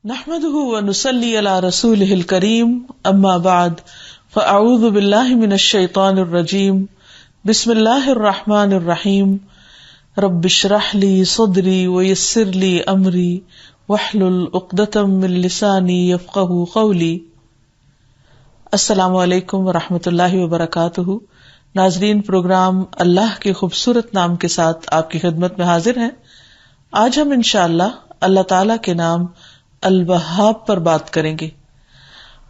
نحمده ونصلي على رسوله الكريم اما بعد فاعوذ بالله من الشيطان الرجيم بسم الله الرحمن الرحيم رب اشرح لي صدري ويسر لي امري واحلل عقدة من لساني يفقهوا قولي۔ السلام علیکم ورحمۃ اللہ وبرکاتہ۔ ناظرین، پروگرام اللہ کے خوبصورت نام کے ساتھ آپ کی خدمت میں حاضر ہیں۔ آج ہم انشاءاللہ اللہ تعالی کے نام الوہاب پر بات کریں گے۔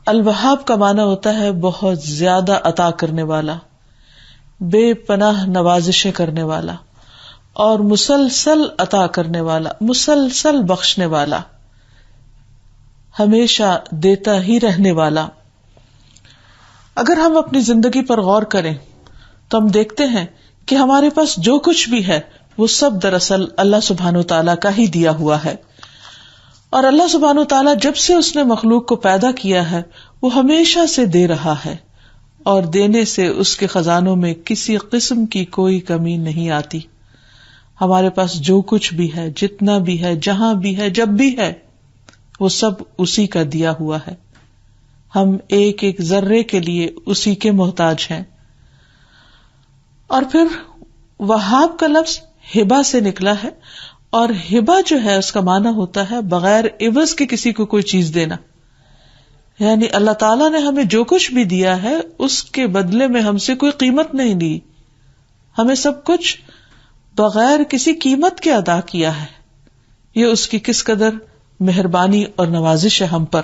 الوہاب کا معنی ہوتا ہے بہت زیادہ عطا کرنے والا، بے پناہ نوازشیں کرنے والا، اور مسلسل عطا کرنے والا، مسلسل بخشنے والا، ہمیشہ دیتا ہی رہنے والا۔ اگر ہم اپنی زندگی پر غور کریں تو ہم دیکھتے ہیں کہ ہمارے پاس جو کچھ بھی ہے وہ سب دراصل اللہ سبحانہ وتعالیٰ کا ہی دیا ہوا ہے، اور اللہ سبحانہ وتعالیٰ جب سے اس نے مخلوق کو پیدا کیا ہے وہ ہمیشہ سے دے رہا ہے، اور دینے سے اس کے خزانوں میں کسی قسم کی کوئی کمی نہیں آتی۔ ہمارے پاس جو کچھ بھی ہے، جتنا بھی ہے، جہاں بھی ہے، جب بھی ہے، وہ سب اسی کا دیا ہوا ہے۔ ہم ایک ایک ذرے کے لیے اسی کے محتاج ہیں۔ اور پھر وہاب کا لفظ ہبہ سے نکلا ہے، اور ہبہ جو ہے اس کا معنی ہوتا ہے بغیر عوض کے کسی کو کوئی چیز دینا۔ یعنی اللہ تعالیٰ نے ہمیں جو کچھ بھی دیا ہے اس کے بدلے میں ہم سے کوئی قیمت نہیں لی، ہمیں سب کچھ بغیر کسی قیمت کے ادا کیا ہے۔ یہ اس کی کس قدر مہربانی اور نوازش ہے ہم پر۔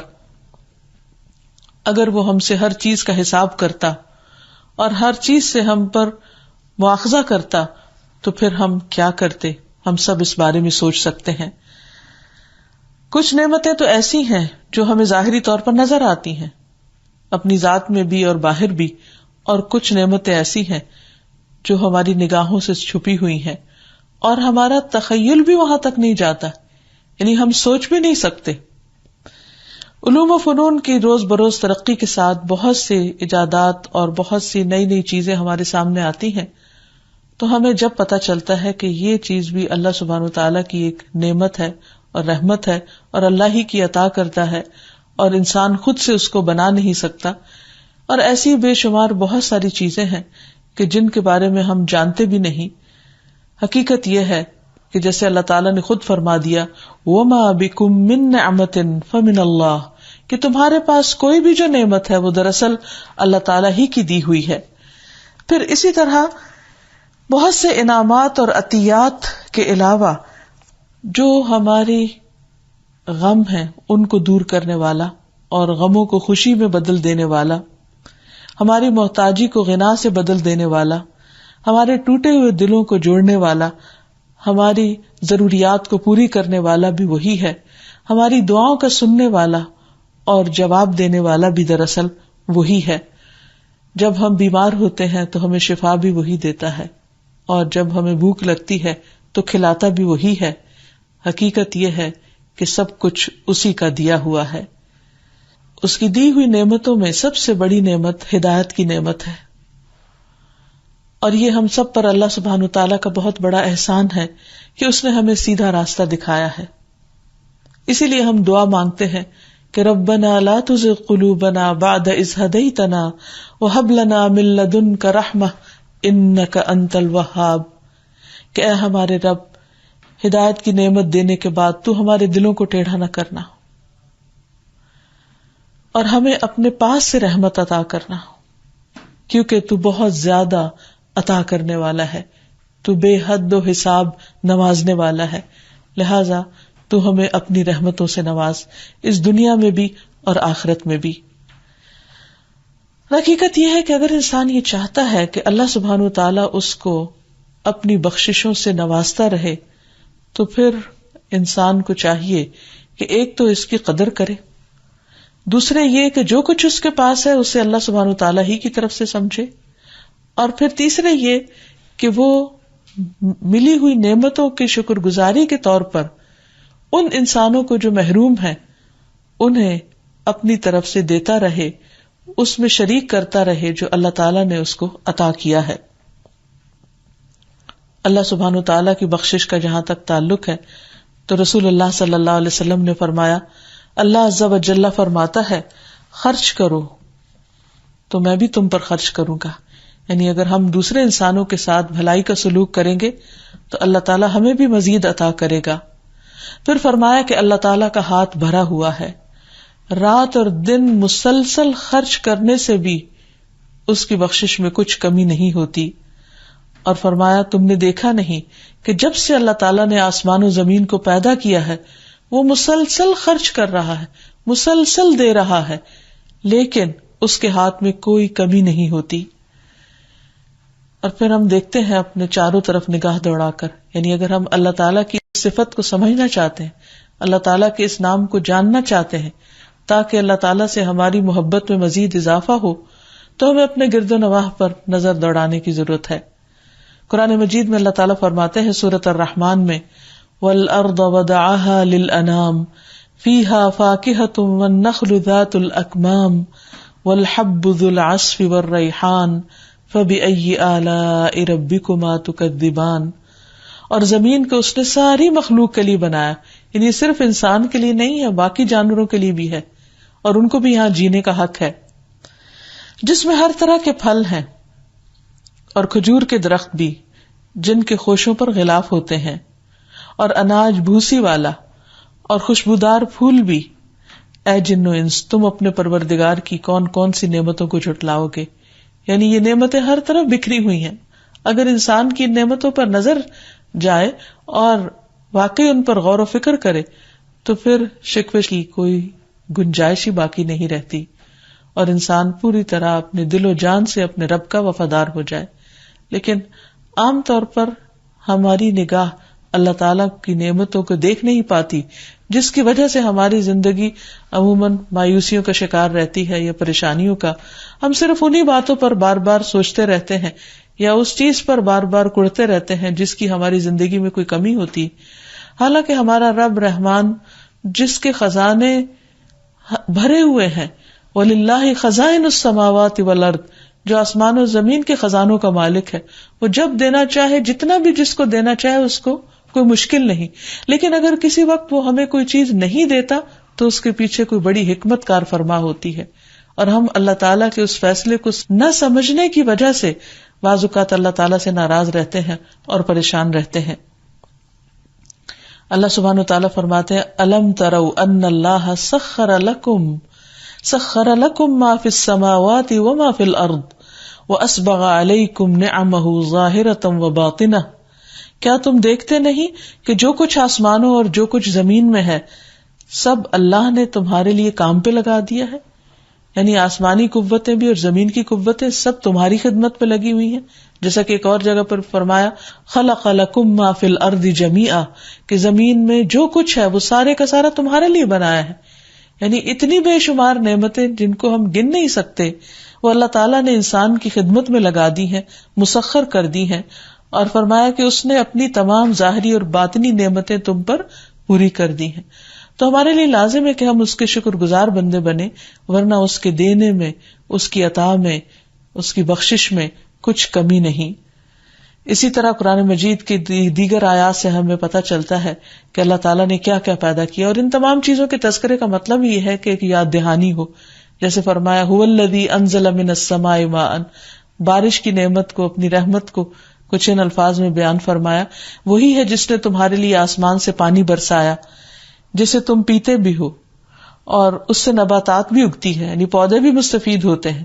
اگر وہ ہم سے ہر چیز کا حساب کرتا اور ہر چیز سے ہم پر مواخذہ کرتا تو پھر ہم کیا کرتے؟ ہم سب اس بارے میں سوچ سکتے ہیں۔ کچھ نعمتیں تو ایسی ہیں جو ہمیں ظاہری طور پر نظر آتی ہیں، اپنی ذات میں بھی اور باہر بھی، اور کچھ نعمتیں ایسی ہیں جو ہماری نگاہوں سے چھپی ہوئی ہیں اور ہمارا تخیل بھی وہاں تک نہیں جاتا، یعنی ہم سوچ بھی نہیں سکتے۔ علوم و فنون کی روز بروز ترقی کے ساتھ بہت سے ایجادات اور بہت سی نئی نئی چیزیں ہمارے سامنے آتی ہیں، تو ہمیں جب پتہ چلتا ہے کہ یہ چیز بھی اللہ سبحانہ وتعالیٰ کی ایک نعمت ہے اور رحمت ہے، اور اللہ ہی کی عطا کرتا ہے، اور انسان خود سے اس کو بنا نہیں سکتا، اور ایسی بے شمار بہت ساری چیزیں ہیں کہ جن کے بارے میں ہم جانتے بھی نہیں۔ حقیقت یہ ہے کہ جیسے اللہ تعالیٰ نے خود فرما دیا وَمَا بِكُم مِّن نِّعْمَةٍ فَمِنَ اللَّهِ، کہ تمہارے پاس کوئی بھی جو نعمت ہے وہ دراصل اللہ تعالیٰ ہی کی دی ہوئی ہے۔ پھر اسی طرح بہت سے انعامات اور عطیات کے علاوہ جو ہماری غم ہیں ان کو دور کرنے والا اور غموں کو خوشی میں بدل دینے والا، ہماری محتاجی کو غنا سے بدل دینے والا، ہمارے ٹوٹے ہوئے دلوں کو جوڑنے والا، ہماری ضروریات کو پوری کرنے والا بھی وہی ہے، ہماری دعاؤں کا سننے والا اور جواب دینے والا بھی دراصل وہی ہے۔ جب ہم بیمار ہوتے ہیں تو ہمیں شفا بھی وہی دیتا ہے، اور جب ہمیں بھوک لگتی ہے تو کھلاتا بھی وہی ہے۔ حقیقت یہ ہے کہ سب کچھ اسی کا دیا ہوا ہے۔ اس کی دی ہوئی نعمتوں میں سب سے بڑی نعمت ہدایت کی نعمت ہے، اور یہ ہم سب پر اللہ سبحانہ تعالیٰ کا بہت بڑا احسان ہے کہ اس نے ہمیں سیدھا راستہ دکھایا ہے۔ اسی لیے ہم دعا مانگتے ہیں کہ ربنا لا تزغ قلوبنا بعد اذ ہدیتنا وہب لنا من لدنک رحمہ انک انت الوہاب، کہ اے ہمارے رب، ہدایت کی نعمت دینے کے بعد تو ہمارے دلوں کو ٹیڑھا نہ کرنا، اور ہمیں اپنے پاس سے رحمت عطا کرنا، کیونکہ تو بہت زیادہ عطا کرنے والا ہے، تو بے حد و حساب نوازنے والا ہے، لہذا تو ہمیں اپنی رحمتوں سے نواز، اس دنیا میں بھی اور آخرت میں بھی۔ حقیقت یہ ہے کہ اگر انسان یہ چاہتا ہے کہ اللہ سبحانہ وتعالیٰ اس کو اپنی بخششوں سے نوازتا رہے، تو پھر انسان کو چاہیے کہ ایک تو اس کی قدر کرے، دوسرے یہ کہ جو کچھ اس کے پاس ہے اسے اللہ سبحانہ وتعالیٰ ہی کی طرف سے سمجھے، اور پھر تیسرے یہ کہ وہ ملی ہوئی نعمتوں کی شکر گزاری کے طور پر ان انسانوں کو جو محروم ہیں انہیں اپنی طرف سے دیتا رہے، اس میں شریک کرتا رہے جو اللہ تعالیٰ نے اس کو عطا کیا ہے۔ اللہ سبحانہ وتعالیٰ کی بخشش کا جہاں تک تعلق ہے تو رسول اللہ صلی اللہ علیہ وسلم نے فرمایا اللہ عز و جل فرماتا ہے خرچ کرو تو میں بھی تم پر خرچ کروں گا. یعنی اگر ہم دوسرے انسانوں کے ساتھ بھلائی کا سلوک کریں گے تو اللہ تعالیٰ ہمیں بھی مزید عطا کرے گا. پھر فرمایا کہ اللہ تعالیٰ کا ہاتھ بھرا ہوا ہے، رات اور دن مسلسل خرچ کرنے سے بھی اس کی بخشش میں کچھ کمی نہیں ہوتی. اور فرمایا تم نے دیکھا نہیں کہ جب سے اللہ تعالیٰ نے آسمان و زمین کو پیدا کیا ہے وہ مسلسل خرچ کر رہا ہے، مسلسل دے رہا ہے، لیکن اس کے ہاتھ میں کوئی کمی نہیں ہوتی. اور پھر ہم دیکھتے ہیں اپنے چاروں طرف نگاہ دوڑا کر، یعنی اگر ہم اللہ تعالیٰ کی صفت کو سمجھنا چاہتے ہیں، اللہ تعالیٰ کے اس نام کو جاننا چاہتے ہیں تاکہ اللہ تعالیٰ سے ہماری محبت میں مزید اضافہ ہو، تو ہمیں اپنے گرد و نواح پر نظر دوڑانے کی ضرورت ہے. قرآن مجید میں اللہ تعالیٰ فرماتے ہیں سورۃ الرحمن میں وَالْأَرْضَ وَضَعَهَا لِلْأَنَامِ فِيهَا فَاكِهَةٌ وَالنَّخْلُ ذَاتُ الْأَكْمَامِ وَالْحَبُّ ذُو الْعَصْفِ وَالرَّيْحَانُ فَبِأَيِّ آلَاءِ رَبِّكُمَا تُكَذِّبَانِ. اور زمین کو اس نے ساری مخلوق کے لیے بنایا، یعنی صرف انسان کے لیے نہیں ہے، باقی جانوروں کے لیے بھی ہے، اور ان کو بھی یہاں جینے کا حق ہے، جس میں ہر طرح کے پھل ہیں اور کھجور کے درخت بھی جن کے خوشوں پر غلاف ہوتے ہیں، اور اناج بھوسی والا اور خوشبودار پھول بھی. اے جن و انس، تم اپنے پروردگار کی کون کون سی نعمتوں کو جھٹلاؤ گے. یعنی یہ نعمتیں ہر طرف بکھری ہوئی ہیں. اگر انسان کی نعمتوں پر نظر جائے اور واقعی ان پر غور و فکر کرے تو پھر شکوے کی کوئی گنجائش ہی باقی نہیں رہتی، اور انسان پوری طرح اپنے دل و جان سے اپنے رب کا وفادار ہو جائے. لیکن عام طور پر ہماری نگاہ اللہ تعالیٰ کی نعمتوں کو دیکھ نہیں پاتی، جس کی وجہ سے ہماری زندگی عموماً مایوسیوں کا شکار رہتی ہے یا پریشانیوں کا. ہم صرف انہی باتوں پر بار بار سوچتے رہتے ہیں یا اس چیز پر بار بار کڑتے رہتے ہیں جس کی ہماری زندگی میں کوئی کمی ہوتی، حالانکہ ہمارا رب رحمان جس کے خزانے بھرے ہوئے ہیں، وَلِلَّهِ خَزَائِنُ السَّمَاوَاتِ وَالْأَرْضِ، جو آسمان و زمین کے خزانوں کا مالک ہے، وہ جب دینا چاہے جتنا بھی جس کو دینا چاہے اس کو کوئی مشکل نہیں. لیکن اگر کسی وقت وہ ہمیں کوئی چیز نہیں دیتا تو اس کے پیچھے کوئی بڑی حکمت کار فرما ہوتی ہے، اور ہم اللہ تعالیٰ کے اس فیصلے کو نہ سمجھنے کی وجہ سے بعض اوقات اللہ تعالیٰ سے ناراض رہتے ہیں اور پریشان رہتے ہیں. اللہ سبحانہ وتعالیٰ فرماتے ہیں أَلَمْ تَرَوْا أَنَّ اللَّهَ سَخَّرَ لَكُم مَا فِي السَّمَاوَاتِ وَمَا فِي الْأَرْضِ وَأَسْبَغَ عَلَيْكُمْ نِعَمَهُ ظَاهِرَةً وَبَاطِنَةً. کیا تم دیکھتے نہیں کہ جو کچھ آسمانوں اور جو کچھ زمین میں ہے سب اللہ نے تمہارے لیے کام پہ لگا دیا ہے. یعنی آسمانی قوتیں بھی اور زمین کی قوتیں سب تمہاری خدمت پہ لگی ہوئی ہیں. جیسا کہ ایک اور جگہ پر فرمایا خلق لکم ما فی الارض جمیعا، کہ زمین میں جو کچھ ہے وہ سارے کا سارا تمہارے لیے بنایا ہے. یعنی اتنی بے شمار نعمتیں جن کو ہم گن نہیں سکتے وہ اللہ تعالیٰ نے انسان کی خدمت میں لگا دی ہیں، مسخر کر دی ہیں، اور فرمایا کہ اس نے اپنی تمام ظاہری اور باطنی نعمتیں تم پر پوری کر دی ہیں. تو ہمارے لیے لازم ہے کہ ہم اس کے شکر گزار بندے بنے، ورنہ اس کے دینے میں، اس کی عطا میں، اس کی بخشش میں کچھ کمی نہیں. اسی طرح قرآن مجید کی دیگر آیات سے ہمیں پتہ چلتا ہے کہ اللہ تعالیٰ نے کیا کیا پیدا کیا، اور ان تمام چیزوں کے تذکرے کا مطلب یہ ہے کہ ایک یاد دہانی ہو. جیسے فرمایا هو الذی انزل من السماء ماء، بارش کی نعمت کو، اپنی رحمت کو کچھ ان الفاظ میں بیان فرمایا. وہی ہے جس نے تمہارے لیے آسمان سے پانی برسایا جسے تم پیتے بھی ہو، اور اس سے نباتات بھی اگتی ہے، یعنی پودے بھی مستفید ہوتے ہیں،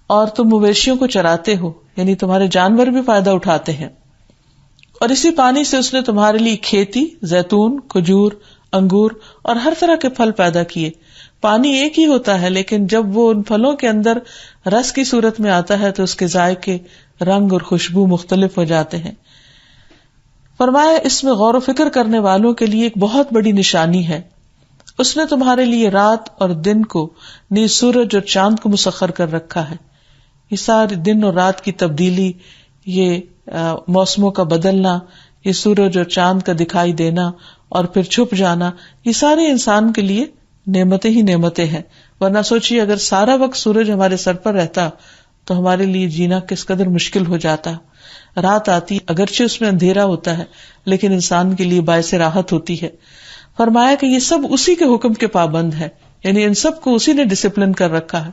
اور تم مویشیوں کو چراتے ہو، یعنی تمہارے جانور بھی فائدہ اٹھاتے ہیں. اور اسی پانی سے اس نے تمہارے لیے کھیتی، زیتون، کھجور، انگور اور ہر طرح کے پھل پیدا کیے. پانی ایک ہی ہوتا ہے، لیکن جب وہ ان پھلوں کے اندر رس کی صورت میں آتا ہے تو اس کے ذائقے، رنگ اور خوشبو مختلف ہو جاتے ہیں. فرمایا اس میں غور و فکر کرنے والوں کے لیے ایک بہت بڑی نشانی ہے. اس نے تمہارے لیے رات اور دن کو، نیز سورج اور چاند کو مسخر کر رکھا ہے. یہ سارے دن اور رات کی تبدیلی، یہ موسموں کا بدلنا، یہ سورج اور چاند کا دکھائی دینا اور پھر چھپ جانا، یہ سارے انسان کے لیے نعمتیں ہی نعمتیں ہیں. ورنہ سوچیے اگر سارا وقت سورج ہمارے سر پر رہتا تو ہمارے لیے جینا کس قدر مشکل ہو جاتا. رات آتی، اگرچہ اس میں اندھیرا ہوتا ہے لیکن انسان کے لیے باعث راحت ہوتی ہے. فرمایا کہ یہ سب اسی کے حکم کے پابند ہے، یعنی ان سب کو اسی نے ڈسپلن کر رکھا ہے،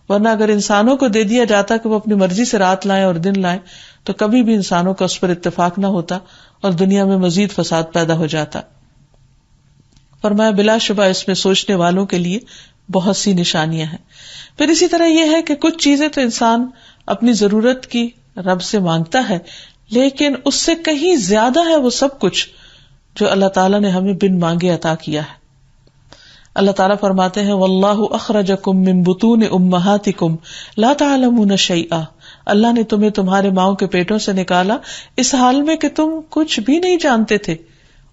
ورنہ اگر انسانوں کو دے دیا جاتا کہ وہ اپنی مرضی سے رات لائیں اور دن لائیں تو کبھی بھی انسانوں کا اس پر اتفاق نہ ہوتا اور دنیا میں مزید فساد پیدا ہو جاتا. فرمایا بلا شبہ اس میں سوچنے والوں کے لیے بہت سی نشانیاں ہیں. پھر اسی طرح یہ ہے کہ کچھ چیزیں تو انسان اپنی ضرورت کی رب سے مانگتا ہے، لیکن اس سے کہیں زیادہ ہے وہ سب کچھ جو اللہ تعالیٰ نے ہمیں بن مانگے عطا کیا ہے. اللہ تعالیٰ فرماتے ہیں واللہ اخرجکم من بطون امہاتکم لا تعلمون شیئا، اللہ نے تمہیں تمہارے ماؤں کے پیٹوں سے نکالا اس حال میں کہ تم کچھ بھی نہیں جانتے تھے.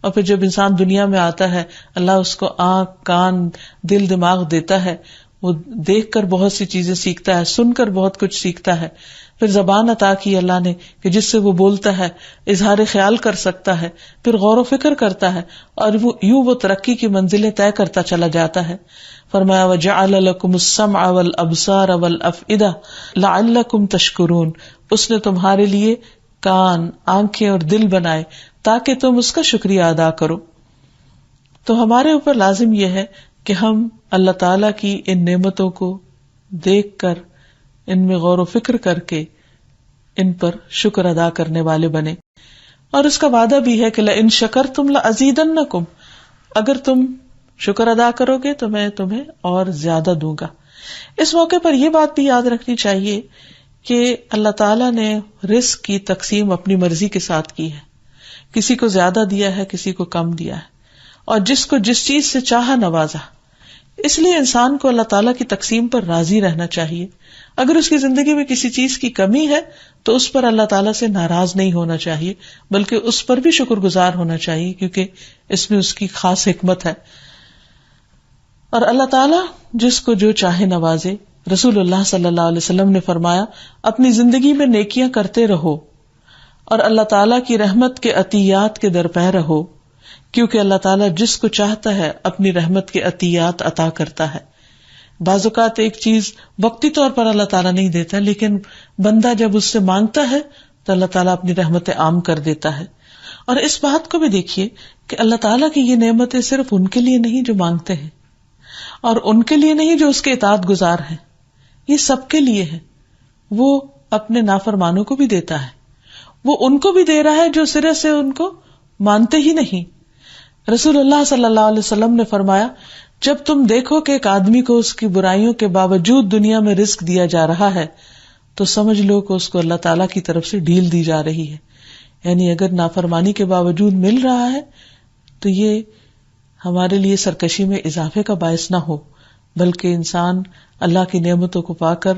اور پھر جب انسان دنیا میں آتا ہے اللہ اس کو آنکھ، کان، دل، دماغ دیتا ہے، وہ دیکھ کر بہت سی چیزیں سیکھتا ہے، سن کر بہت کچھ سیکھتا ہے. پھر زبان عطا کی اللہ نے کہ جس سے وہ بولتا ہے، اظہار خیال کر سکتا ہے، پھر غور و فکر کرتا ہے اور یوں وہ ترقی کی منزلیں طے کرتا چلا جاتا ہے. فرمایا وَجَعَلَ لَكُمُ السَّمْعَ وَالْأَبْصَارَ وَالْأَفْئِدَةَ لَعَلَّكُمْ تَشْكُرُونَ، اس نے تمہارے لیے کان، آنکھیں اور دل بنائے تاکہ تم اس کا شکریہ ادا کرو. تو ہمارے اوپر لازم یہ ہے کہ ہم اللہ تعالیٰ کی ان نعمتوں کو دیکھ کر، ان میں غور و فکر کر کے ان پر شکر ادا کرنے والے بنے. اور اس کا وعدہ بھی ہے کہ لَإِن شَكَرْتُمْ لَأَزِيدَنَّكُمْ، اگر تم شکر ادا کرو گے تو میں تمہیں اور زیادہ دوں گا. اس موقع پر یہ بات بھی یاد رکھنی چاہیے کہ اللہ تعالیٰ نے رزق کی تقسیم اپنی مرضی کے ساتھ کی ہے. کسی کو زیادہ دیا ہے، کسی کو کم دیا ہے، اور جس کو جس چیز سے چاہا نوازا. اس لیے انسان کو اللہ تعالیٰ کی تقسیم پر راضی رہنا چاہیے. اگر اس کی زندگی میں کسی چیز کی کمی ہے تو اس پر اللہ تعالیٰ سے ناراض نہیں ہونا چاہیے، بلکہ اس پر بھی شکر گزار ہونا چاہیے، کیونکہ اس میں اس کی خاص حکمت ہے. اور اللہ تعالیٰ جس کو جو چاہے نوازے. رسول اللہ صلی اللہ علیہ وسلم نے فرمایا اپنی زندگی میں نیکیاں کرتے رہو اور اللہ تعالیٰ کی رحمت کے عطیات کے درپے رہو، کیونکہ اللہ تعالیٰ جس کو چاہتا ہے اپنی رحمت کے عطیات عطا کرتا ہے. بعض اوقات ایک چیز وقتی طور پر اللہ تعالیٰ نہیں دیتا، لیکن بندہ جب اس سے مانگتا ہے تو اللہ تعالیٰ اپنی رحمت عام کر دیتا ہے. اور اس بات کو بھی دیکھیے کہ اللہ تعالیٰ کی یہ نعمتیں صرف ان کے لیے نہیں جو مانگتے ہیں، اور ان کے لیے نہیں جو اس کے اطاعت گزار ہیں، یہ سب کے لیے ہے. وہ اپنے نافرمانوں کو بھی دیتا ہے، وہ ان کو بھی دے رہا ہے جو سرے سے ان کو مانتے ہی نہیں. رسول اللہ صلی اللہ علیہ وسلم نے فرمایا جب تم دیکھو کہ ایک آدمی کو اس کی برائیوں کے باوجود دنیا میں رزق دیا جا رہا ہے تو سمجھ لو کہ اس کو اللہ تعالیٰ کی طرف سے ڈھیل دی جا رہی ہے. یعنی اگر نافرمانی کے باوجود مل رہا ہے تو یہ ہمارے لیے سرکشی میں اضافے کا باعث نہ ہو، بلکہ انسان اللہ کی نعمتوں کو پا کر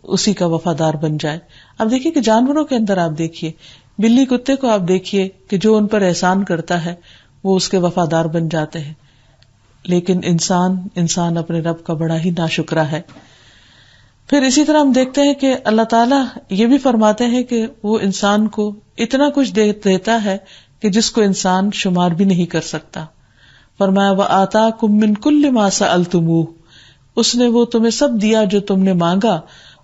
اسی کا وفادار بن جائے. اب دیکھیے کہ جانوروں کے اندر آپ دیکھیے، بلی کتے کو آپ دیکھیے کہ جو ان پر احسان کرتا ہے وہ اس کے وفادار بن جاتے ہیں، لیکن انسان اپنے رب کا بڑا ہی ناشکرا ہے. پھر اسی طرح ہم دیکھتے ہیں کہ اللہ تعالیٰ یہ بھی فرماتے ہیں کہ وہ انسان کو اتنا کچھ دیتا ہے کہ جس کو انسان شمار بھی نہیں کر سکتا. فرمایا وَآتَاكُم مِّن كُلِّ مَا سَأَلْتُمُوهُ، اس نے وہ تمہیں سب دیا جو تم نے مانگا.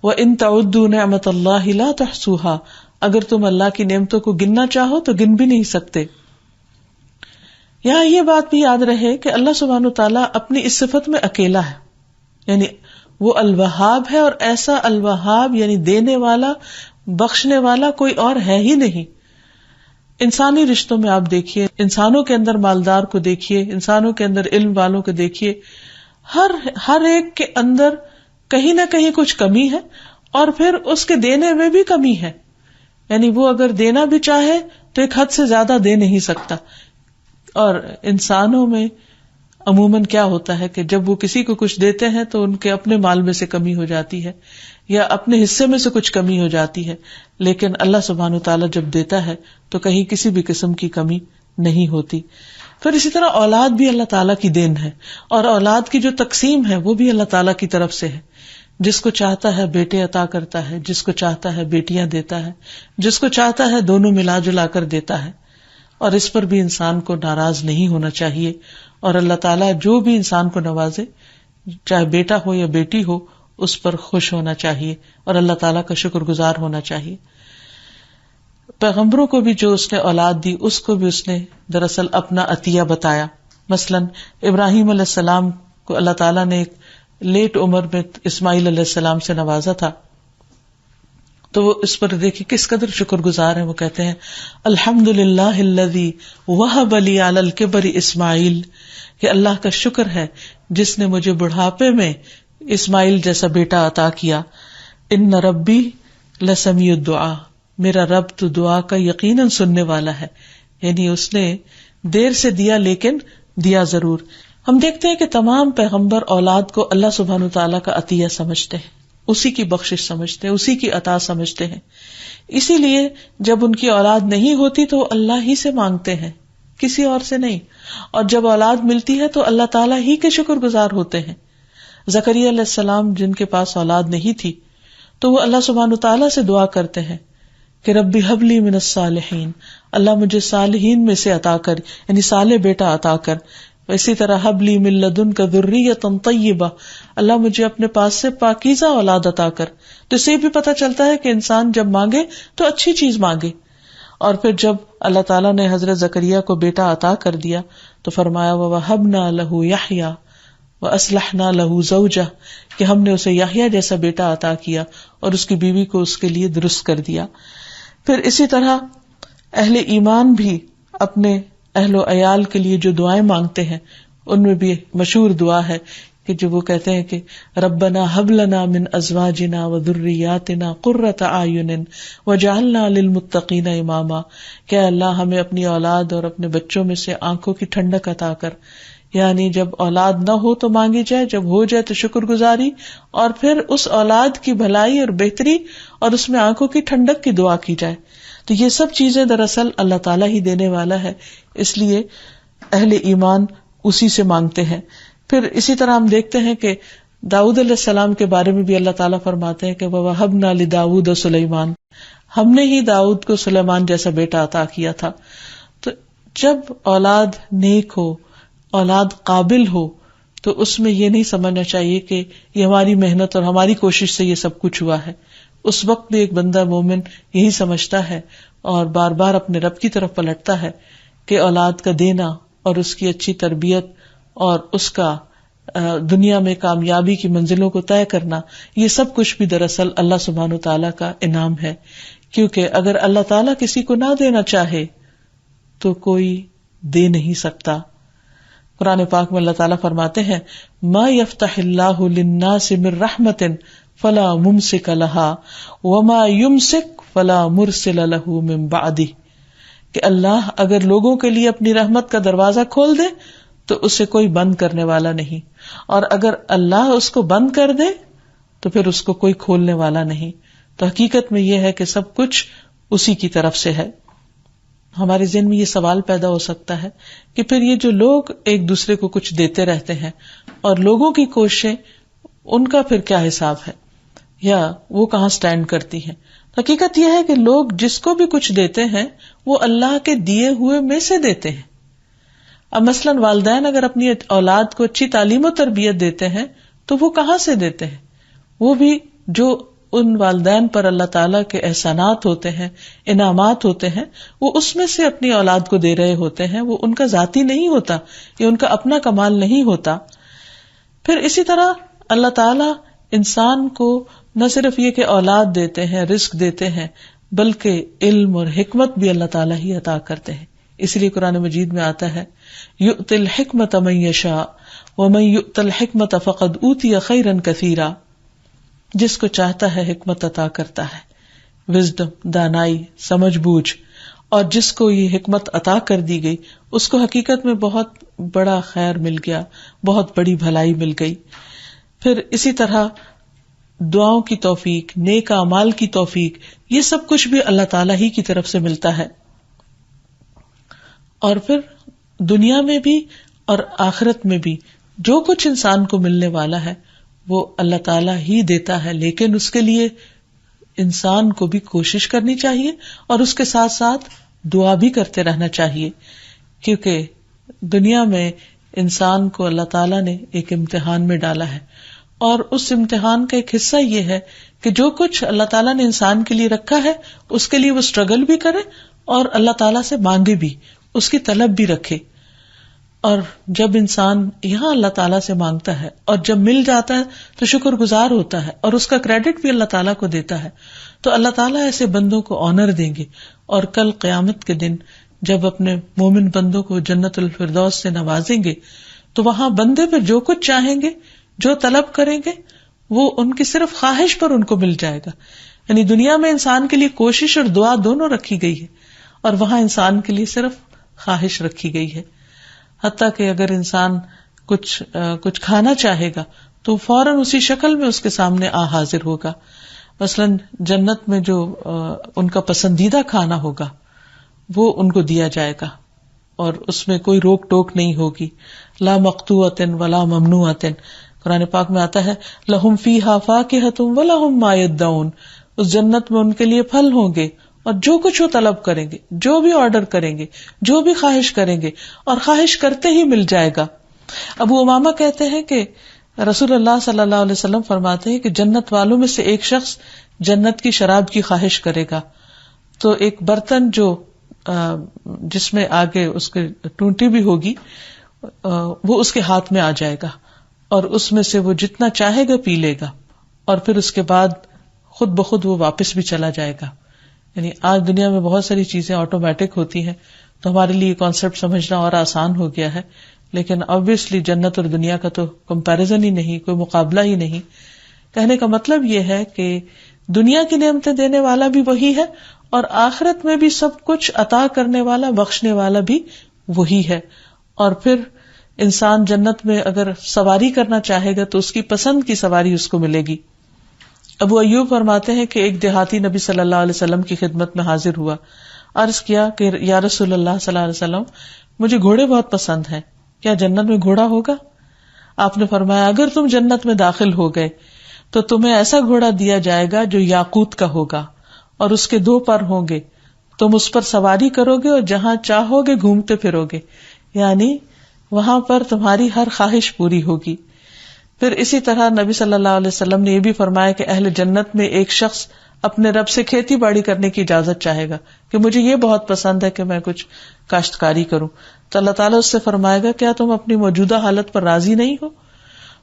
وَإِن تَعُدُّوا نِعْمَتَ اللَّهِ لَا تُحْصُوهَا، اگر تم اللہ کی نعمتوں کو گننا چاہو تو گن بھی نہیں سکتے. یہاں یہ بات بھی یاد رہے کہ اللہ سبحانہ تعالیٰ اپنی اس صفت میں اکیلا ہے، یعنی وہ الوہاب ہے، اور ایسا الوہاب یعنی دینے والا، بخشنے والا کوئی اور ہے ہی نہیں. انسانی رشتوں میں آپ دیکھیے، انسانوں کے اندر مالدار کو دیکھیے، انسانوں کے اندر علم والوں کو دیکھیے، ہر ایک کے اندر کہیں نہ کہیں کچھ کمی ہے، اور پھر اس کے دینے میں بھی کمی ہے. یعنی وہ اگر دینا بھی چاہے تو ایک حد سے زیادہ دے نہیں سکتا. اور انسانوں میں عموماً کیا ہوتا ہے کہ جب وہ کسی کو کچھ دیتے ہیں تو ان کے اپنے مال میں سے کمی ہو جاتی ہے یا اپنے حصے میں سے کچھ کمی ہو جاتی ہے، لیکن اللہ سبحانہ وتعالیٰ جب دیتا ہے تو کہیں کسی بھی قسم کی کمی نہیں ہوتی. پھر اسی طرح اولاد بھی اللہ تعالیٰ کی دین ہے، اور اولاد کی جو تقسیم ہے وہ بھی اللہ تعالیٰ کی طرف سے ہے. جس کو چاہتا ہے بیٹے عطا کرتا ہے، جس کو چاہتا ہے بیٹیاں دیتا ہے، جس کو چاہتا ہے دونوں ملا جلا کر دیتا ہے. اور اس پر بھی انسان کو ناراض نہیں ہونا چاہیے. اور اللہ تعالیٰ جو بھی انسان کو نوازے، چاہے بیٹا ہو یا بیٹی ہو، اس پر خوش ہونا چاہیے اور اللہ تعالیٰ کا شکر گزار ہونا چاہیے. پیغمبروں کو بھی جو اس نے اولاد دی، اس کو بھی اس نے دراصل اپنا عطیہ بتایا. مثلاً ابراہیم علیہ السلام کو اللہ تعالیٰ نے ایک لیٹ عمر میں اسماعیل علیہ السلام سے نوازا تھا، تو وہ اس پر دیکھیں کس قدر شکر گزار ہیں. وہ کہتے ہیں الحمدللہ الذی وہب لی علی الکبر اسماعیل، کہ اللہ کا شکر ہے جس نے مجھے بڑھاپے میں اسماعیل جیسا بیٹا عطا کیا. ان ربی لسمیع الدعاء، میرا رب تو دعا کا یقیناً سننے والا ہے. یعنی اس نے دیر سے دیا لیکن دیا ضرور. ہم دیکھتے ہیں کہ تمام پیغمبر اولاد کو اللہ سبحانہ وتعالیٰ کا عطیہ سمجھتے ہیں، اسی کی بخشش سمجھتے ہیں، اسی کی عطا سمجھتے ہیں. اسی لیے جب ان کی اولاد نہیں ہوتی تو اللہ ہی سے مانگتے ہیں، کسی اور سے نہیں. اور جب اولاد ملتی ہے تو اللہ تعالیٰ ہی کے شکر گزار ہوتے ہیں. زکریا علیہ السلام جن کے پاس اولاد نہیں تھی تو وہ اللہ سبحانہ وتعالیٰ سے دعا کرتے ہیں کہ ربی حب لی من الصالحین، اللہ مجھے صالحین میں سے عطا کر، یعنی صالح بیٹا عطا کر. اسی طرح حب لی من لدنک ذریۃ طیبہ، اللہ مجھے اپنے پاس سے پاکیزہ اولاد عطا کر. تو اس سے بھی پتہ چلتا ہے کہ انسان جب مانگے تو اچھی چیز مانگے. اور پھر جب اللہ تعالیٰ نے حضرت زکریا کو بیٹا عطا کر دیا تو فرمایا وَوَهَبْنَا لَهُ يَحْيَىٰ وَأَصْلَحْنَا لَهُ زَوْجَهُ، کہ ہم نے اسے یحییٰ جیسا بیٹا عطا کیا اور اس کی بیوی کو اس کے لیے درست کر دیا. پھر اسی طرح اہل ایمان بھی اپنے اہل و عیال کے لیے جو دعائیں مانگتے ہیں ان میں بھی مشہور دعا ہے کہ جو وہ کہتے ہیں کہ ربنا هب لنا من ازواجنا وذریاتنا قرۃ اعین وجعلنا للمتقین اماما، کہ اللہ ہمیں اپنی اولاد اور اپنے بچوں میں سے آنکھوں کی ٹھنڈک عطا کر. یعنی جب اولاد نہ ہو تو مانگی جائے، جب ہو جائے تو شکر گزاری، اور پھر اس اولاد کی بھلائی اور بہتری اور اس میں آنکھوں کی ٹھنڈک کی دعا کی جائے. تو یہ سب چیزیں دراصل اللہ تعالیٰ ہی دینے والا ہے، اس لیے اہل ایمان اسی سے مانگتے ہیں. پھر اسی طرح ہم دیکھتے ہیں کہ داؤد علیہ السلام کے بارے میں بھی اللہ تعالیٰ فرماتے ہیں کہ وَوَهَبْنَا لِدَاوُودَ سُلَيْمَانَ، ہم نے ہی داؤد کو سلیمان جیسا بیٹا عطا کیا تھا. تو جب اولاد نیک ہو، اولاد قابل ہو، تو اس میں یہ نہیں سمجھنا چاہیے کہ یہ ہماری محنت اور ہماری کوشش سے یہ سب کچھ ہوا ہے. اس وقت بھی ایک بندہ مومن یہی سمجھتا ہے اور بار بار اپنے رب کی طرف پلٹتا ہے کہ اولاد کا دینا اور اس کی اچھی تربیت اور اس کا دنیا میں کامیابی کی منزلوں کو طے کرنا، یہ سب کچھ بھی دراصل اللہ سبحانہ و تعالیٰ کا انعام ہے. کیونکہ اگر اللہ تعالیٰ کسی کو نہ دینا چاہے تو کوئی دے نہیں سکتا. قرآن پاک میں اللہ تعالیٰ فرماتے ہیں ما یفتح اللہ للناس من رحمت فلا ممسک لها وما یمسک فلا مرسل له من بعدہ، کہ اللہ اگر لوگوں کے لیے اپنی رحمت کا دروازہ کھول دے تو اسے کوئی بند کرنے والا نہیں، اور اگر اللہ اس کو بند کر دے تو پھر اس کو کوئی کھولنے والا نہیں. تو حقیقت میں یہ ہے کہ سب کچھ اسی کی طرف سے ہے. ہمارے ذہن میں یہ سوال پیدا ہو سکتا ہے کہ پھر یہ جو لوگ ایک دوسرے کو کچھ دیتے رہتے ہیں اور لوگوں کی کوششیں، ان کا پھر کیا حساب ہے، یا وہ کہاں سٹینڈ کرتی ہیں؟ حقیقت یہ ہے کہ لوگ جس کو بھی کچھ دیتے ہیں وہ اللہ کے دیے ہوئے میں سے دیتے ہیں. اب مثلاً والدین اگر اپنی اولاد کو اچھی تعلیم و تربیت دیتے ہیں تو وہ کہاں سے دیتے ہیں؟ وہ بھی جو ان والدین پر اللہ تعالیٰ کے احسانات ہوتے ہیں، انعامات ہوتے ہیں، وہ اس میں سے اپنی اولاد کو دے رہے ہوتے ہیں. وہ ان کا ذاتی نہیں ہوتا، یہ ان کا اپنا کمال نہیں ہوتا. پھر اسی طرح اللہ تعالیٰ انسان کو نہ صرف یہ کہ اولاد دیتے ہیں، رزق دیتے ہیں، بلکہ علم اور حکمت بھی اللہ تعالیٰ ہی عطا کرتے ہیں. اس لیے قرآن مجید میں آتا ہے یؤتی الحکمت من یشاء ومن یؤت الحکمت فقد اوتی خیرا کثیرا، جس کو چاہتا ہے حکمت عطا کرتا ہے، وزڈم، دانائی، سمجھ بوجھ، اور جس کو یہ حکمت عطا کر دی گئی اس کو حقیقت میں بہت بڑا خیر مل گیا، بہت بڑی بھلائی مل گئی. پھر اسی طرح دعاؤں کی توفیق، نیک اعمال کی توفیق، یہ سب کچھ بھی اللہ تعالیٰ ہی کی طرف سے ملتا ہے. اور پھر دنیا میں بھی اور آخرت میں بھی جو کچھ انسان کو ملنے والا ہے وہ اللہ تعالیٰ ہی دیتا ہے، لیکن اس کے لیے انسان کو بھی کوشش کرنی چاہیے اور اس کے ساتھ ساتھ دعا بھی کرتے رہنا چاہیے. کیونکہ دنیا میں انسان کو اللہ تعالیٰ نے ایک امتحان میں ڈالا ہے، اور اس امتحان کا ایک حصہ یہ ہے کہ جو کچھ اللہ تعالیٰ نے انسان کے لیے رکھا ہے اس کے لیے وہ اسٹرگل بھی کرے اور اللہ تعالیٰ سے مانگے بھی، اس کی طلب بھی رکھے. اور جب انسان یہاں اللہ تعالیٰ سے مانگتا ہے اور جب مل جاتا ہے تو شکر گزار ہوتا ہے اور اس کا کریڈٹ بھی اللہ تعالیٰ کو دیتا ہے، تو اللہ تعالیٰ ایسے بندوں کو آنر دیں گے. اور کل قیامت کے دن جب اپنے مومن بندوں کو جنت الفردوس سے نوازیں گے تو وہاں بندے پہ جو کچھ چاہیں گے، جو طلب کریں گے، وہ ان کی صرف خواہش پر ان کو مل جائے گا. یعنی دنیا میں انسان کے لیے کوشش اور دعا دونوں رکھی گئی ہے، اور وہاں انسان کے لیے صرف خواہش رکھی گئی ہے. حتیٰ کہ اگر انسان کچھ کھانا چاہے گا تو فوراً اسی شکل میں اس کے سامنے حاضر ہوگا. مثلاً جنت میں جو ان کا پسندیدہ کھانا ہوگا وہ ان کو دیا جائے گا، اور اس میں کوئی روک ٹوک نہیں ہوگی. لا مقطوعۃ ولا ممنوعۃ. قرآن پاک میں آتا ہے لہم فیہا فاکہۃ ولہم ما یدعون. اس جنت میں ان کے لیے پھل ہوں گے اور جو کچھ وہ طلب کریں گے، جو بھی آرڈر کریں گے، جو بھی خواہش کریں گے، اور خواہش کرتے ہی مل جائے گا. ابو امامہ کہتے ہیں کہ رسول اللہ صلی اللہ علیہ وسلم فرماتے ہیں کہ جنت والوں میں سے ایک شخص جنت کی شراب کی خواہش کرے گا تو ایک برتن جو جس میں آگے اس کے ٹونٹی بھی ہوگی وہ اس کے ہاتھ میں آ جائے گا، اور اس میں سے وہ جتنا چاہے گا پی لے گا، اور پھر اس کے بعد خود بخود وہ واپس بھی چلا جائے گا. یعنی آج دنیا میں بہت ساری چیزیں آٹومیٹک ہوتی ہیں تو ہمارے لیے یہ کانسیپٹ سمجھنا اور آسان ہو گیا ہے، لیکن obviously جنت اور دنیا کا تو کمپیریزن ہی نہیں، کوئی مقابلہ ہی نہیں. کہنے کا مطلب یہ ہے کہ دنیا کی نعمتیں دینے والا بھی وہی ہے، اور آخرت میں بھی سب کچھ عطا کرنے والا، بخشنے والا بھی وہی ہے. اور پھر انسان جنت میں اگر سواری کرنا چاہے گا تو اس کی پسند کی سواری اس کو ملے گی. ابو ایوب فرماتے ہیں کہ ایک دیہاتی نبی صلی اللہ علیہ وسلم کی خدمت میں حاضر ہوا. عرض کیا کہ یا رسول اللہ صلی اللہ علیہ وسلم، مجھے گھوڑے بہت پسند ہیں، کیا جنت میں گھوڑا ہوگا؟ آپ نے فرمایا اگر تم جنت میں داخل ہو گئے تو تمہیں ایسا گھوڑا دیا جائے گا جو یاقوت کا ہوگا اور اس کے 2 پر ہوں گے، تم اس پر سواری کرو گے اور جہاں چاہو گے گھومتے پھرو گے، یعنی وہاں پر تمہاری ہر خواہش پوری ہوگی. پھر اسی طرح نبی صلی اللہ علیہ وسلم نے یہ بھی فرمایا کہ اہل جنت میں ایک شخص اپنے رب سے کھیتی باڑی کرنے کی اجازت چاہے گا کہ مجھے یہ بہت پسند ہے کہ میں کچھ کاشتکاری کروں، تو اللہ تعالیٰ اس سے فرمائے گا کیا تم اپنی موجودہ حالت پر راضی نہیں ہو؟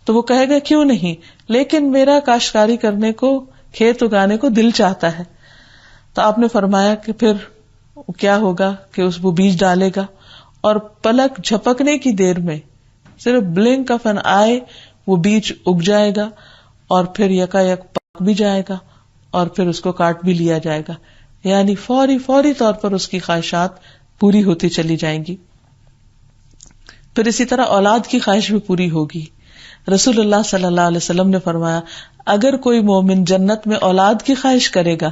تو وہ کہے گا کیوں نہیں، لیکن میرا کاشتکاری کرنے کو، کھیت اگانے کو دل چاہتا ہے. تو آپ نے فرمایا کہ پھر کیا ہوگا کہ وہ بیج ڈالے گا اور پلک جھپکنے کی دیر میں، صرف بلنک آف این آئی، وہ بیج اگ جائے گا اور پھر یکا یک پک بھی جائے گا اور پھر اس کو کاٹ بھی لیا جائے گا. یعنی فوری طور پر اس کی خواہشات پوری ہوتی چلی جائیں گی. پھر اسی طرح اولاد کی خواہش بھی پوری ہوگی. رسول اللہ صلی اللہ علیہ وسلم نے فرمایا اگر کوئی مومن جنت میں اولاد کی خواہش کرے گا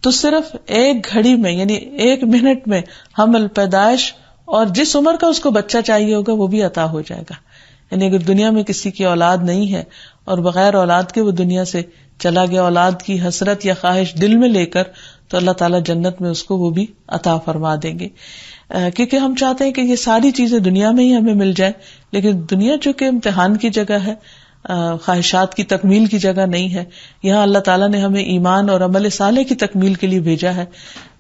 تو صرف 1 گھڑی میں، یعنی 1 منٹ میں حمل، پیدائش اور جس عمر کا اس کو بچہ چاہیے ہوگا وہ بھی عطا ہو جائے گا. یعنی اگر دنیا میں کسی کی اولاد نہیں ہے اور بغیر اولاد کے وہ دنیا سے چلا گیا، اولاد کی حسرت یا خواہش دل میں لے کر، تو اللہ تعالیٰ جنت میں اس کو وہ بھی عطا فرما دیں گے. کیونکہ ہم چاہتے ہیں کہ یہ ساری چیزیں دنیا میں ہی ہمیں مل جائے، لیکن دنیا چونکہ امتحان کی جگہ ہے، خواہشات کی تکمیل کی جگہ نہیں ہے. یہاں اللہ تعالیٰ نے ہمیں ایمان اور عمل صالح کی تکمیل کے لیے بھیجا ہے،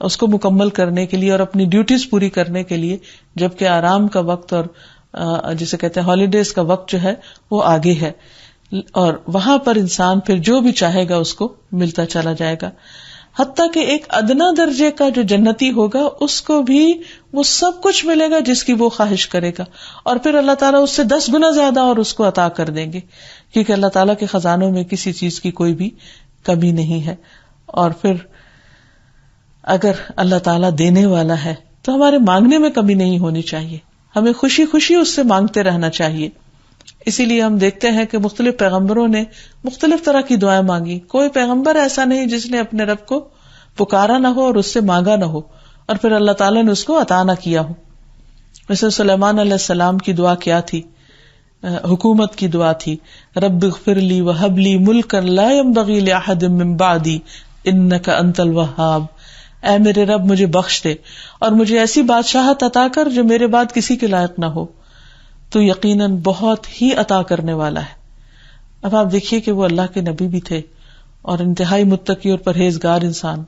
اس کو مکمل کرنے کے لیے اور اپنی ڈیوٹیز پوری کرنے کے لیے، جبکہ آرام کا وقت اور جسے کہتے ہیں ہالیڈیز کا وقت جو ہے وہ آگے ہے، اور وہاں پر انسان پھر جو بھی چاہے گا اس کو ملتا چلا جائے گا. حتیٰ کہ ایک ادنا درجے کا جو جنتی ہوگا اس کو بھی وہ سب کچھ ملے گا جس کی وہ خواہش کرے گا، اور پھر اللہ تعالیٰ اس سے 10 گنا زیادہ اور اس کو عطا کر دیں گے، کیونکہ اللہ تعالیٰ کے خزانوں میں کسی چیز کی کوئی بھی کمی نہیں ہے. اور پھر اگر اللہ تعالیٰ دینے والا ہے تو ہمارے مانگنے میں کمی نہیں ہونی چاہیے، ہمیں خوشی خوشی اس سے مانگتے رہنا چاہیے. اسی لیے ہم دیکھتے ہیں کہ مختلف پیغمبروں نے مختلف طرح کی دعائیں مانگی. کوئی پیغمبر ایسا نہیں جس نے اپنے رب کو پکارا نہ ہو اور اس سے مانگا نہ ہو اور پھر اللہ تعالیٰ نے اس کو عطا نہ کیا ہو. مثلا سلیمان علیہ السلام کی دعا کیا تھی؟ حکومت کی دعا تھی، رب اغفر لی وہب لی ملکا لا ينبغی لأحد من بعدی انک انت الوہاب. اے میرے رب مجھے بخش دے اور مجھے ایسی بادشاہت عطا کر جو میرے بعد کسی کے لائق نہ ہو، تو یقیناً بہت ہی عطا کرنے والا ہے. اب آپ دیکھیے کہ وہ اللہ کے نبی بھی تھے اور انتہائی متقی اور پرہیزگار انسان،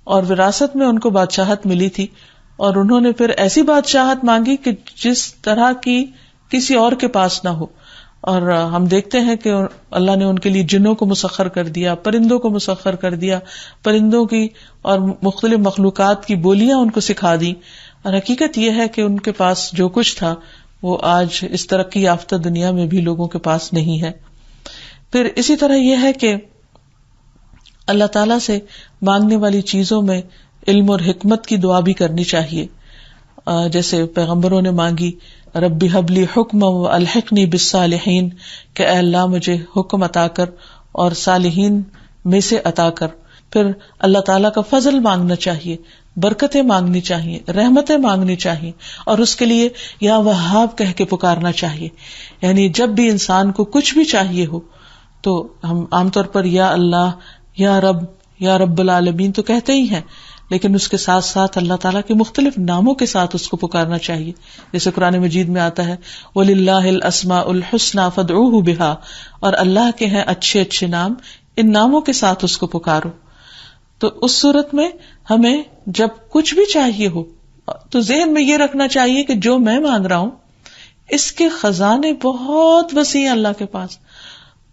اور وراثت میں ان کو بادشاہت ملی تھی، اور انہوں نے پھر ایسی بادشاہت مانگی کہ جس طرح کی کسی اور کے پاس نہ ہو. اور ہم دیکھتے ہیں کہ اللہ نے ان کے لیے جنوں کو مسخر کر دیا, پرندوں کو مسخر کر دیا, پرندوں کی اور مختلف مخلوقات کی بولیاں ان کو سکھا دی. اور حقیقت یہ ہے کہ ان کے پاس جو کچھ تھا وہ آج اس ترقی یافتہ دنیا میں بھی لوگوں کے پاس نہیں ہے. پھر اسی طرح یہ ہے کہ اللہ تعالیٰ سے مانگنے والی چیزوں میں علم اور حکمت کی دعا بھی کرنی چاہیے, جیسے پیغمبروں نے مانگی ربی حبلی حکم و الحقنی بالصالحین, کہ اے اللہ مجھے حکم عطا کر اور صالحین میں سے عطا کر. پھر اللہ تعالیٰ کا فضل مانگنا چاہیے, برکتیں مانگنی چاہیے, رحمتیں مانگنی چاہیے, اور اس کے لیے یا وہاب کہہ کے پکارنا چاہیے. یعنی جب بھی انسان کو کچھ بھی چاہیے ہو تو ہم عام طور پر یا اللہ, یا رب, یا رب العالمین تو کہتے ہی ہیں, لیکن اس کے ساتھ ساتھ اللہ تعالیٰ کے مختلف ناموں کے ساتھ اس کو پکارنا چاہیے. جیسے قرآن مجید میں آتا ہے وَلِلَّهِ الْأَسْمَاءُ الْحُسْنَى فَادْعُوهُ بِهَا, اور اللہ کے ہیں اچھے اچھے نام, ان ناموں کے ساتھ اس کو پکارو. تو اس صورت میں ہمیں جب کچھ بھی چاہیے ہو تو ذہن میں یہ رکھنا چاہیے کہ جو میں مانگ رہا ہوں اس کے خزانے بہت وسیع ہیں اللہ کے پاس,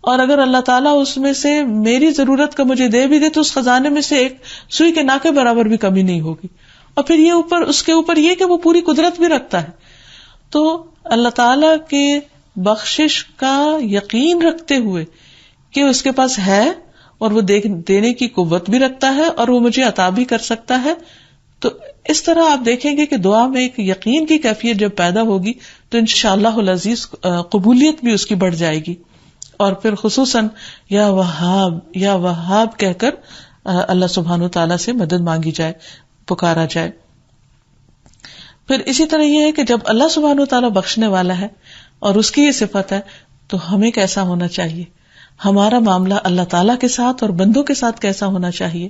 اور اگر اللہ تعالیٰ اس میں سے میری ضرورت کا مجھے دے بھی دے تو اس خزانے میں سے ایک سوئی کے ناکے برابر بھی کمی نہیں ہوگی. اور پھر یہ اس کے اوپر یہ کہ وہ پوری قدرت بھی رکھتا ہے. تو اللہ تعالیٰ کے بخشش کا یقین رکھتے ہوئے کہ اس کے پاس ہے اور وہ دینے کی قوت بھی رکھتا ہے اور وہ مجھے عطا بھی کر سکتا ہے, تو اس طرح آپ دیکھیں گے کہ دعا میں ایک یقین کی کیفیت جب پیدا ہوگی تو انشاءاللہ العزیز قبولیت بھی اس کی بڑھ جائے گی. اور پھر خصوصاً یا وہاب, یا وہاب کہہ کر اللہ سبحانہ تعالیٰ سے مدد مانگی جائے, پکارا جائے. پھر اسی طرح یہ ہے کہ جب اللہ سبحانہ تعالیٰ بخشنے والا ہے اور اس کی یہ صفت ہے تو ہمیں کیسا ہونا چاہیے, ہمارا معاملہ اللہ تعالیٰ کے ساتھ اور بندوں کے ساتھ کیسا ہونا چاہیے.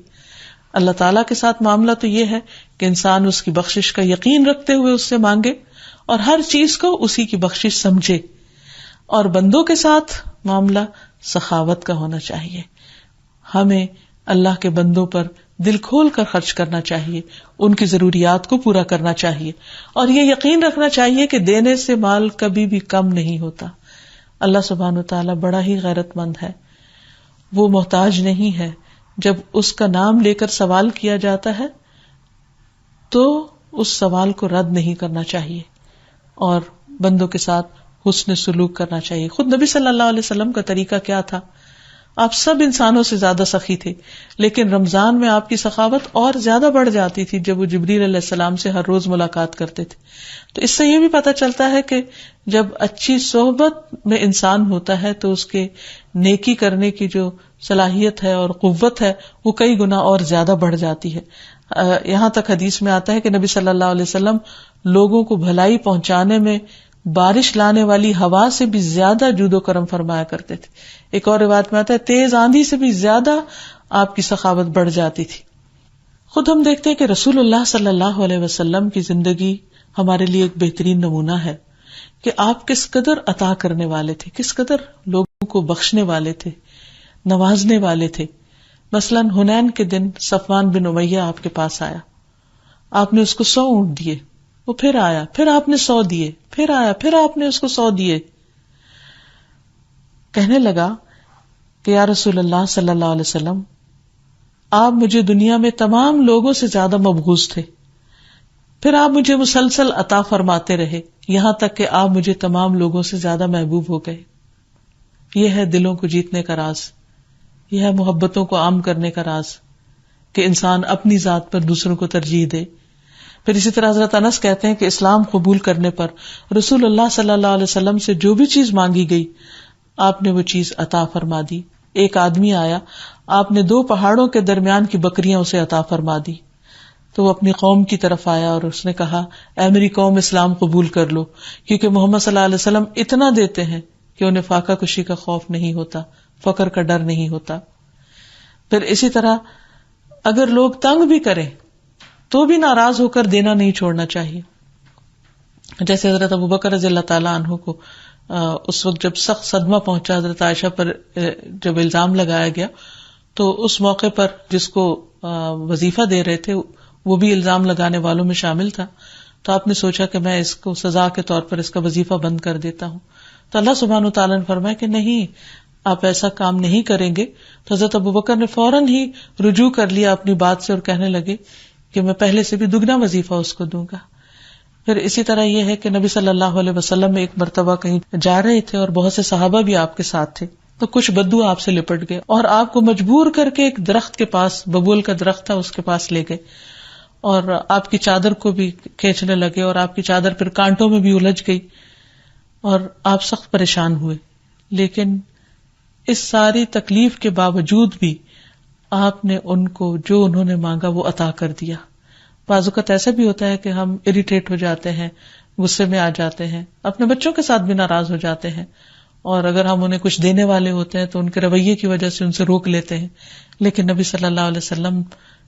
اللہ تعالیٰ کے ساتھ معاملہ تو یہ ہے کہ انسان اس کی بخشش کا یقین رکھتے ہوئے اس سے مانگے اور ہر چیز کو اسی کی بخشش سمجھے, اور بندوں کے ساتھ معاملہ سخاوت کا ہونا چاہیے. ہمیں اللہ کے بندوں پر دل کھول کر خرچ کرنا چاہیے, ان کی ضروریات کو پورا کرنا چاہیے, اور یہ یقین رکھنا چاہیے کہ دینے سے مال کبھی بھی کم نہیں ہوتا. اللہ سبحانہ وتعالی بڑا ہی غیرت مند ہے, وہ محتاج نہیں ہے. جب اس کا نام لے کر سوال کیا جاتا ہے تو اس سوال کو رد نہیں کرنا چاہیے اور بندوں کے ساتھ حسن سلوک کرنا چاہیے. خود نبی صلی اللہ علیہ وسلم کا طریقہ کیا تھا؟ آپ سب انسانوں سے زیادہ سخی تھے, لیکن رمضان میں آپ کی سخاوت اور زیادہ بڑھ جاتی تھی جب وہ جبریل علیہ السلام سے ہر روز ملاقات کرتے تھے. تو اس سے یہ بھی پتہ چلتا ہے کہ جب اچھی صحبت میں انسان ہوتا ہے تو اس کے نیکی کرنے کی جو صلاحیت ہے اور قوت ہے وہ کئی گنا اور زیادہ بڑھ جاتی ہے. یہاں تک حدیث میں آتا ہے کہ نبی صلی اللہ علیہ وسلم لوگوں کو بھلائی پہنچانے میں بارش لانے والی ہوا سے بھی زیادہ جود و کرم فرمایا کرتے تھے. ایک اور روایت میں آتا ہے تیز آندھی سے بھی زیادہ آپ کی سخاوت بڑھ جاتی تھی. خود ہم دیکھتے ہیں کہ رسول اللہ صلی اللہ علیہ وسلم کی زندگی ہمارے لیے ایک بہترین نمونہ ہے کہ آپ کس قدر عطا کرنے والے تھے, کس قدر لوگوں کو بخشنے والے تھے, نوازنے والے تھے. مثلاً حنین کے دن صفوان بن امیہ آپ کے پاس آیا, آپ نے اس کو 100 اونٹ دیے, وہ پھر آیا, پھر آپ نے 100 دیے, پھر آیا, پھر آپ نے اس کو 100 دیے. کہنے لگا کہ یا رسول اللہ صلی اللہ علیہ وسلم, آپ مجھے دنیا میں تمام لوگوں سے زیادہ مبغوض تھے, پھر آپ مجھے مسلسل عطا فرماتے رہے یہاں تک کہ آپ مجھے تمام لوگوں سے زیادہ محبوب ہو گئے. یہ ہے دلوں کو جیتنے کا راز, یہ ہے محبتوں کو عام کرنے کا راز کہ انسان اپنی ذات پر دوسروں کو ترجیح دے. پھر اسی طرح حضرت انس کہتے ہیں کہ اسلام قبول کرنے پر رسول اللہ صلی اللہ علیہ وسلم سے جو بھی چیز مانگی گئی آپ نے وہ چیز عطا فرما دی. ایک آدمی آیا, آپ نے 2 پہاڑوں کے درمیان کی بکریاں اسے عطا فرما دی, تو وہ اپنی قوم کی طرف آیا اور اس نے کہا اے میری قوم اسلام قبول کر لو, کیونکہ محمد صلی اللہ علیہ وسلم اتنا دیتے ہیں کہ انہیں فاقہ کشی کا خوف نہیں ہوتا, فقر کا ڈر نہیں ہوتا. پھر اسی طرح اگر لوگ تنگ بھی کریں تو بھی ناراض ہو کر دینا نہیں چھوڑنا چاہیے. جیسے حضرت ابوبکر رضی اللہ تعالیٰ عنہ کو اس وقت جب سخت صدمہ پہنچا حضرت عائشہ پر جب الزام لگایا گیا, تو اس موقع پر جس کو وظیفہ دے رہے تھے وہ بھی الزام لگانے والوں میں شامل تھا. تو آپ نے سوچا کہ میں اس کو سزا کے طور پر اس کا وظیفہ بند کر دیتا ہوں. تو اللہ سبحانہ وتعالیٰ نے فرمایا کہ نہیں، آپ ایسا کام نہیں کریں گے. تو حضرت ابوبکر نے فوراً ہی رجوع کر لیا اپنی بات سے اور کہنے لگے کہ میں پہلے سے بھی دگنا وظیفہ اس کو دوں گا. پھر اسی طرح یہ ہے کہ نبی صلی اللہ علیہ وسلم ایک مرتبہ کہیں جا رہے تھے اور بہت سے صحابہ بھی آپ کے ساتھ تھے. تو کچھ بدو آپ سے لپٹ گئے اور آپ کو مجبور کر کے ایک درخت کے پاس، ببول کا درخت تھا، اس کے پاس لے گئے اور آپ کی چادر کو بھی کھینچنے لگے اور آپ کی چادر پھر کانٹوں میں بھی الجھ گئی اور آپ سخت پریشان ہوئے. لیکن اس ساری تکلیف کے باوجود بھی آپ نے ان کو جو انہوں نے مانگا وہ عطا کر دیا. بعض اوقات ایسا بھی ہوتا ہے کہ ہم اریٹیٹ ہو جاتے ہیں، غصے میں آ جاتے ہیں، اپنے بچوں کے ساتھ بھی ناراض ہو جاتے ہیں، اور اگر ہم انہیں کچھ دینے والے ہوتے ہیں تو ان کے رویے کی وجہ سے ان سے روک لیتے ہیں. لیکن نبی صلی اللہ علیہ وسلم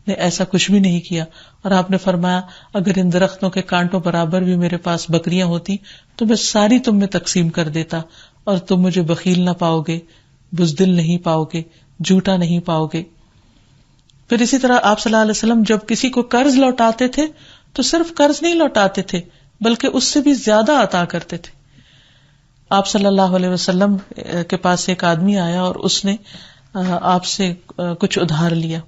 نے ایسا کچھ بھی نہیں کیا اور آپ نے فرمایا اگر ان درختوں کے کانٹوں برابر بھی میرے پاس بکریاں ہوتی تو میں ساری تم میں تقسیم کر دیتا اور تم مجھے بخیل نہ پاؤ گے، بزدل نہیں پاؤ گے، جھوٹا نہیں پاؤ گے. پھر اسی طرح آپ صلی اللہ علیہ وسلم جب کسی کو قرض لوٹاتے تھے تو صرف قرض نہیں لوٹاتے تھے بلکہ اس سے بھی زیادہ عطا کرتے تھے. آپ صلی اللہ علیہ وسلم کے پاس ایک آدمی آیا اور اس نے آپ سے کچھ ادھار لیا.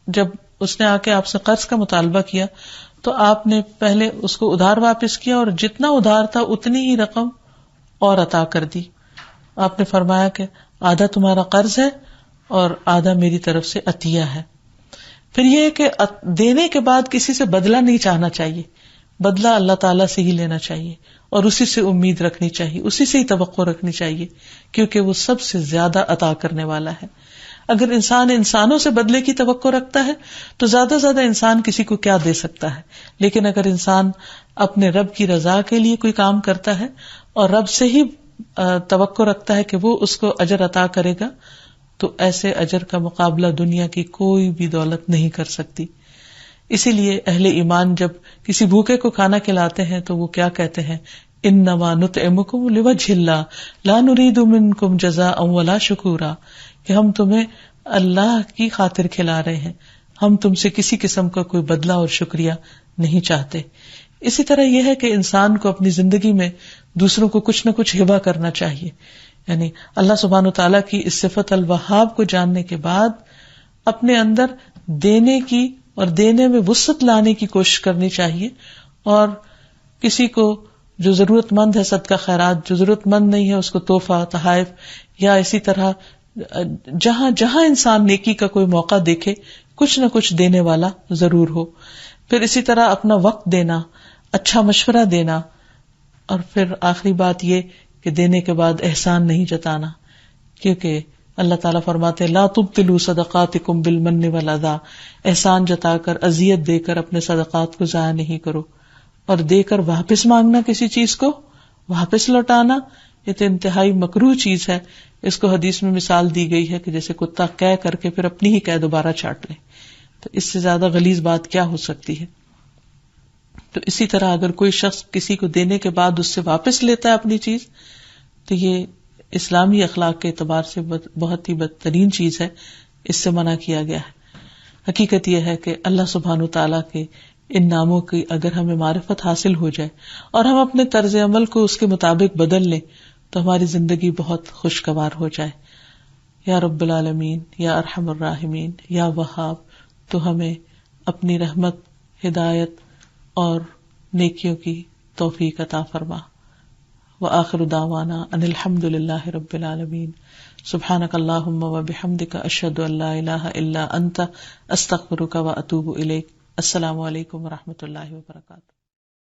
جب اس نے آ کے آپ سے قرض کا مطالبہ کیا تو آپ نے پہلے اس کو ادھار واپس کیا اور جتنا ادھار تھا اتنی ہی رقم اور عطا کر دی. آپ نے فرمایا کہ آدھا تمہارا قرض ہے اور آدھا میری طرف سے عطیہ ہے. پھر یہ کہ دینے کے بعد کسی سے بدلہ نہیں چاہنا چاہیے، بدلہ اللہ تعالیٰ سے ہی لینا چاہیے اور اسی سے امید رکھنی چاہیے، اسی سے ہی توقع رکھنی چاہیے کیونکہ وہ سب سے زیادہ عطا کرنے والا ہے. اگر انسان انسانوں سے بدلے کی توقع رکھتا ہے تو زیادہ سے زیادہ انسان کسی کو کیا دے سکتا ہے. لیکن اگر انسان اپنے رب کی رضا کے لیے کوئی کام کرتا ہے اور رب سے ہی توقع رکھتا ہے کہ وہ اس کو اجر عطا کرے گا تو ایسے اجر کا مقابلہ دنیا کی کوئی بھی دولت نہیں کر سکتی. اسی لیے اہل ایمان جب کسی بھوکے کو کھانا کھلاتے ہیں تو وہ کیا کہتے ہیں، انما نطعمکم لوجہ اللہ لا نرید منکم جزاء ولا شکورا، کہ ہم تمہیں اللہ کی خاطر کھلا رہے ہیں، ہم تم سے کسی قسم کا کوئی بدلہ اور شکریہ نہیں چاہتے. اسی طرح یہ ہے کہ انسان کو اپنی زندگی میں دوسروں کو کچھ نہ کچھ ہبہ کرنا چاہیے. یعنی اللہ سبحانہ وتعالیٰ کی اس صفت الوہاب کو جاننے کے بعد اپنے اندر دینے کی اور دینے میں وسعت لانے کی کوشش کرنی چاہیے، اور کسی کو جو ضرورت مند ہے صدقہ خیرات، جو ضرورت مند نہیں ہے اس کو تحفہ، تحائف، یا اسی طرح جہاں جہاں انسان نیکی کا کوئی موقع دیکھے کچھ نہ کچھ دینے والا ضرور ہو. پھر اسی طرح اپنا وقت دینا، اچھا مشورہ دینا، اور پھر آخری بات یہ کہ دینے کے بعد احسان نہیں جتانا، کیونکہ اللہ تعالیٰ فرماتے لا تبطلوا صدقاتکم بالمن والاذی، احسان جتا کر، اذیت دے کر اپنے صدقات کو ضائع نہیں کرو. اور دے کر واپس مانگنا، کسی چیز کو واپس لوٹانا، یہ تو انتہائی مکروہ چیز ہے. اس کو حدیث میں مثال دی گئی ہے کہ جیسے کتا قے کر کے پھر اپنی ہی قے دوبارہ چاٹ لے، تو اس سے زیادہ غلیظ بات کیا ہو سکتی ہے. تو اسی طرح اگر کوئی شخص کسی کو دینے کے بعد اس سے واپس لیتا ہے اپنی چیز تو یہ اسلامی اخلاق کے اعتبار سے بہت ہی بدترین چیز ہے، اس سے منع کیا گیا ہے. حقیقت یہ ہے کہ اللہ سبحانہ وتعالیٰ کے ان ناموں کی اگر ہمیں معرفت حاصل ہو جائے اور ہم اپنے طرز عمل کو اس کے مطابق بدل لیں تو ہماری زندگی بہت خوشگوار ہو جائے. یا رب العالمین، یا ارحم الراحمین، یا وہاب، تو ہمیں اپنی رحمت، ہدایت اور نیکیوں کی توفیق عطا فرما. وآخر دعوانا ان الحمد للہ رب العالمین. سبحانک اللہم وبحمدک، اشہد ان لا الہ الا انت، استغفرک واتوب الیک. السلام علیکم ورحمۃ اللہ وبرکاتہ.